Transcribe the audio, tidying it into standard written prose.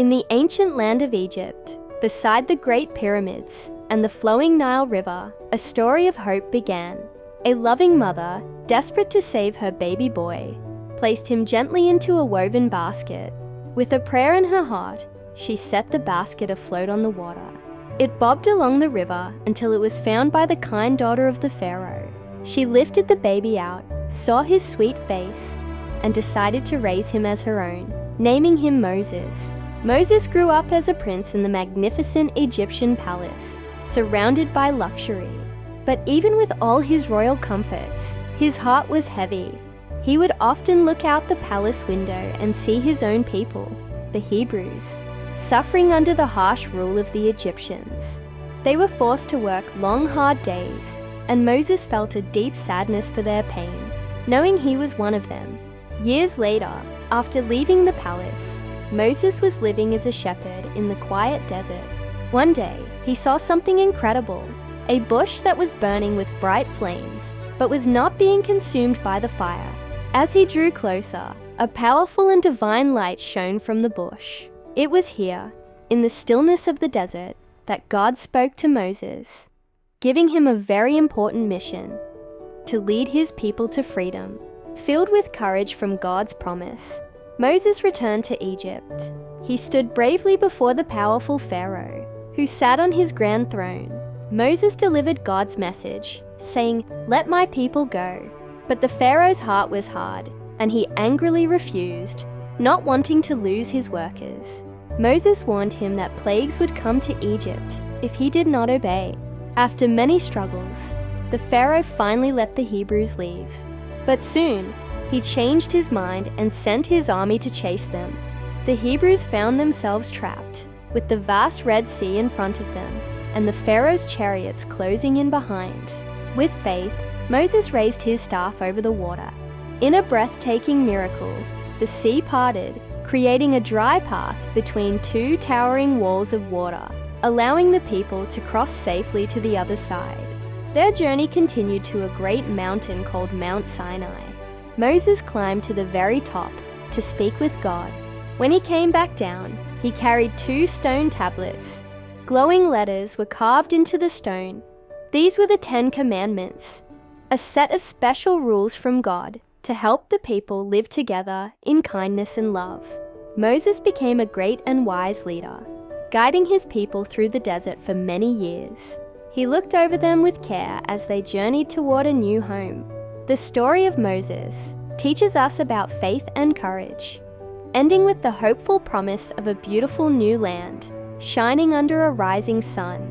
In the ancient land of Egypt, beside the Great Pyramids and the flowing Nile River, a story of hope began. A loving mother, desperate to save her baby boy, placed him gently into a woven basket. With a prayer in her heart, she set the basket afloat on the water. It bobbed along the river until it was found by the kind daughter of the pharaoh. She lifted the baby out, saw his sweet face, and decided to raise him as her own, naming him Moses. Moses grew up as a prince in the magnificent Egyptian palace, surrounded by luxury. But even with all his royal comforts, his heart was heavy. He would often look out the palace window and see his own people, the Hebrews, suffering under the harsh rule of the Egyptians. They were forced to work long, hard days, and Moses felt a deep sadness for their pain, knowing he was one of them. Years later, after leaving the palace, Moses was living as a shepherd in the quiet desert. One day, he saw something incredible, a bush that was burning with bright flames, but was not being consumed by the fire. As he drew closer, a powerful and divine light shone from the bush. It was here, in the stillness of the desert, that God spoke to Moses, giving him a very important mission: to lead his people to freedom. Filled with courage from God's promise, Moses returned to Egypt. He stood bravely before the powerful Pharaoh, who sat on his grand throne. Moses delivered God's message, saying, "Let my people go." But the Pharaoh's heart was hard, and he angrily refused, not wanting to lose his workers. Moses warned him that plagues would come to Egypt if he did not obey. After many struggles, the Pharaoh finally let the Hebrews leave. But soon, he changed his mind and sent his army to chase them. The Hebrews found themselves trapped, with the vast Red Sea in front of them, and the Pharaoh's chariots closing in behind. With faith, Moses raised his staff over the water. In a breathtaking miracle, the sea parted, creating a dry path between two towering walls of water, allowing the people to cross safely to the other side. Their journey continued to a great mountain called Mount Sinai. Moses climbed to the very top to speak with God. When he came back down, he carried 2 stone tablets. Glowing letters were carved into the stone. These were the 10 Commandments, a set of special rules from God to help the people live together in kindness and love. Moses became a great and wise leader, guiding his people through the desert for many years. He looked over them with care as they journeyed toward a new home. The story of Moses teaches us about faith and courage, ending with the hopeful promise of a beautiful new land, shining under a rising sun.